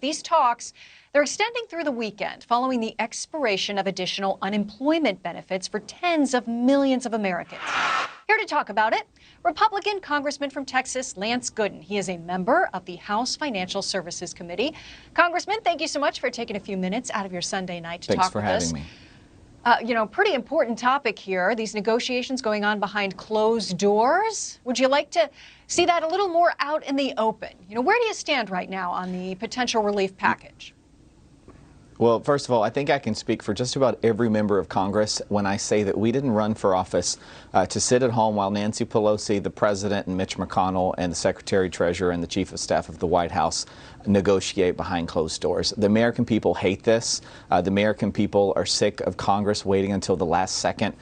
These talks, they're extending through the weekend following the expiration of additional unemployment benefits for tens of millions of Americans. Here to talk about it, Republican Congressman from Texas, Lance Gooden. He is a member of the House Financial Services Committee. Congressman, thank you so much for taking a few minutes out of your Sunday night to talk with us. Thanks for having me. Pretty important topic here, these negotiations going on behind closed doors. Would you like to see that a little more out in the open? Where do you stand right now on the potential relief package? Well, first of all, I think I can speak for just about every member of Congress when I say that we didn't run for office to sit at home while Nancy Pelosi, the President, and Mitch McConnell, and the Secretary-Treasurer and the Chief of Staff of the White House negotiate behind closed doors. The American people hate this. The American people are sick of Congress waiting until the last second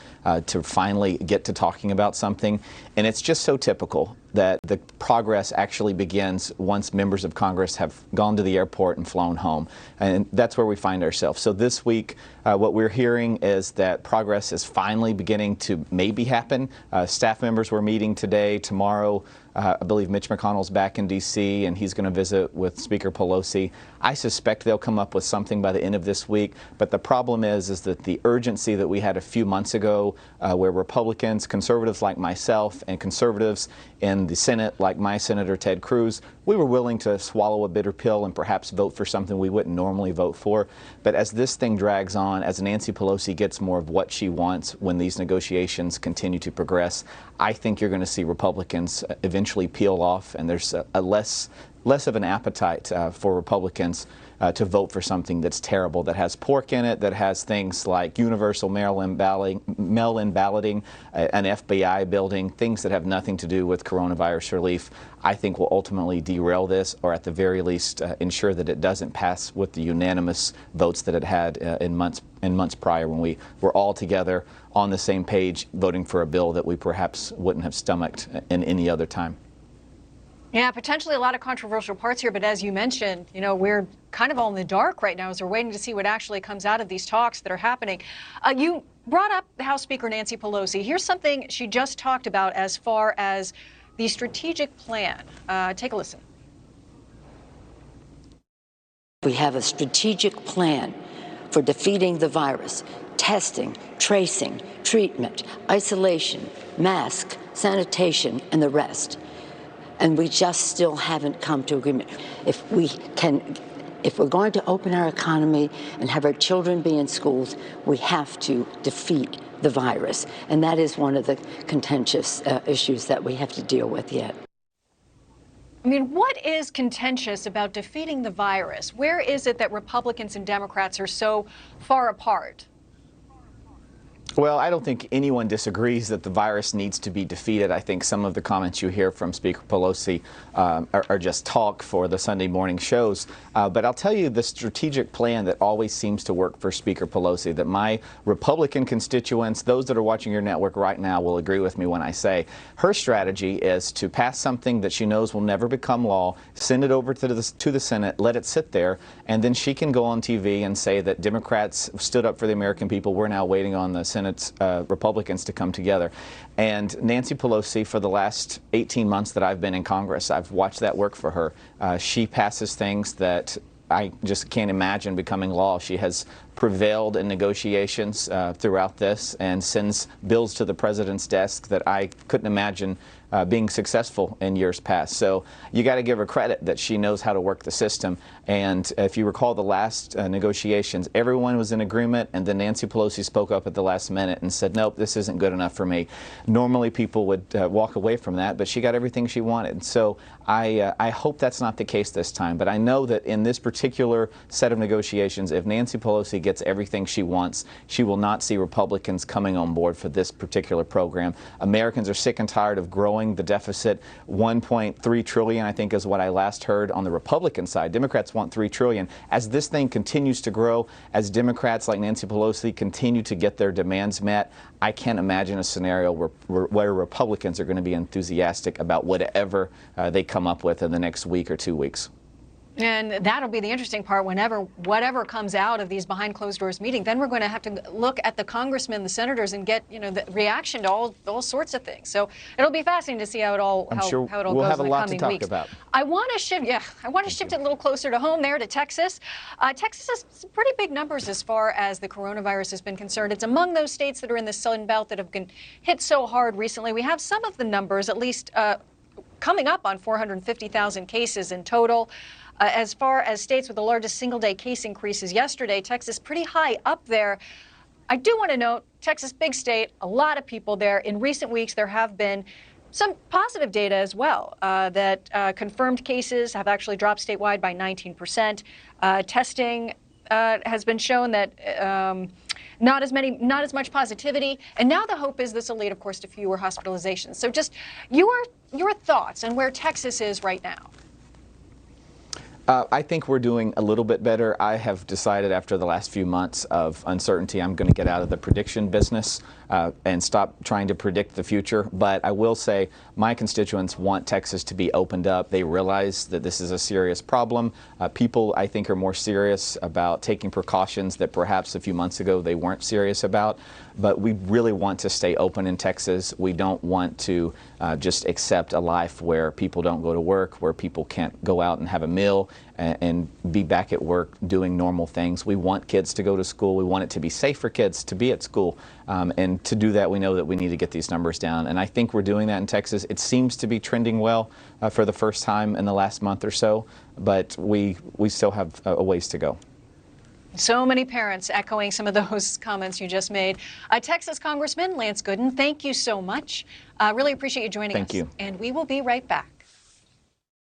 to finally get to talking about something. And it's just so typical that the progress actually begins once members of Congress have gone to the airport and flown home. And that's where we find ourselves. So this week, what we're hearing is that progress is finally beginning to maybe happen. Staff members were meeting today. Tomorrow, I believe Mitch McConnell's back in D.C. and he's going to visit with Speaker Pelosi. I suspect they'll come up with something by the end of this week. But the problem is that the urgency that we had a few months ago, where Republicans, conservatives like myself, and conservatives in the Senate, like my Senator Ted Cruz, we were willing to swallow a bitter pill and perhaps vote for something we wouldn't normally vote for. But as this thing drags on, as Nancy Pelosi gets more of what she wants when these negotiations continue to progress, I think you're going to see Republicans eventually peel off, and there's a less of an appetite for Republicans to vote for something that's terrible, that has pork in it, that has things like universal mail-in balloting, an FBI building, things that have nothing to do with coronavirus relief. I think will ultimately derail this, or at the very least ensure that it doesn't pass with the unanimous votes that it had in months prior, when we were all together on the same page voting for a bill that we perhaps wouldn't have stomached in any other time. Yeah, potentially a lot of controversial parts here, but as you mentioned, we're kind of all in the dark right now as we're waiting to see what actually comes out of these talks that are happening. You brought up House Speaker Nancy Pelosi. Here's something she just talked about as far as the strategic plan. Take a listen. We have a strategic plan for defeating the virus: testing, tracing, treatment, isolation, mask, sanitation, and the rest. And we just still haven't come to agreement. If we're going to open our economy and have our children be in schools, we have to defeat the virus. And that is one of the contentious issues that we have to deal with yet. I mean, what is contentious about defeating the virus? Where is it that Republicans and Democrats are so far apart? Well, I don't think anyone disagrees that the virus needs to be defeated. I think some of the comments you hear from Speaker Pelosi are just talk for the Sunday morning shows. But I'll tell you the strategic plan that always seems to work for Speaker Pelosi, that my Republican constituents, those that are watching your network right now, will agree with me when I say her strategy is to pass something that she knows will never become law, send it over to the Senate, let it sit there, and then she can go on TV and say that Democrats stood up for the American people. We're now waiting on the Senate's Republicans to come together. And Nancy Pelosi, for the last 18 months that I've been in Congress, I've watched that work for her. She passes things that I just can't imagine becoming law. She has prevailed in negotiations throughout this and sends bills to the president's desk that I couldn't imagine being successful in years past. So you got to give her credit that she knows how to work the system. And if you recall the last negotiations, everyone was in agreement, and then Nancy Pelosi spoke up at the last minute and said, nope, this isn't good enough for me. Normally people would walk away from that, but she got everything she wanted. So I hope that's not the case this time. But I know that in this particular set of negotiations, if Nancy Pelosi gets everything she wants, she will not see Republicans coming on board for this particular program. Americans are sick and tired of growing the deficit. 1.3 trillion, I think, is what I last heard on the Republican side. Democrats want 3 trillion. As this thing continues to grow, as Democrats like Nancy Pelosi continue to get their demands met, I can't imagine a scenario where Republicans are going to be enthusiastic about whatever they come up with in the next week or 2 weeks. And that'll be the interesting part whatever comes out of these behind closed doors meetings. Then we're going to have to look at the congressmen, the senators, and get, the reaction to all sorts of things. So it'll be fascinating to see how it all I'm how, sure how it all we'll goes have in a the lot coming to talk weeks. about. I want to shift it a little closer to home there to Texas. Texas has some pretty big numbers as far as the coronavirus has been concerned. It's among those states that are in the Sun Belt that have been hit so hard recently. We have some of the numbers, at least coming up on 450,000 cases in total. As far as states with the largest single-day case increases yesterday, Texas pretty high up there. I do want to note, Texas, big state, a lot of people there. In recent weeks, there have been some positive data as well, that confirmed cases have actually dropped statewide by 19%. Testing has been shown that not as much positivity. And now the hope is this will lead, of course, to fewer hospitalizations. So just your thoughts on where Texas is right now. I think we're doing a little bit better. I have decided after the last few months of uncertainty, I'm going to get out of the prediction business and stop trying to predict the future. But I will say my constituents want Texas to be opened up. They realize that this is a serious problem. People, I think, are more serious about taking precautions that perhaps a few months ago they weren't serious about. But we really want to stay open in Texas. We don't want to just accept a life where people don't go to work, where people can't go out and have a meal and be back at work doing normal things. We want kids to go to school. We want it to be safe for kids to be at school. And to do that, we know that we need to get these numbers down. And I think we're doing that in Texas. It seems to be trending well for the first time in the last month or so. But we still have a ways to go. So many parents echoing some of those comments you just made. Texas Congressman Lance Gooden, thank you so much. Really appreciate you joining us. Thank you. And we will be right back.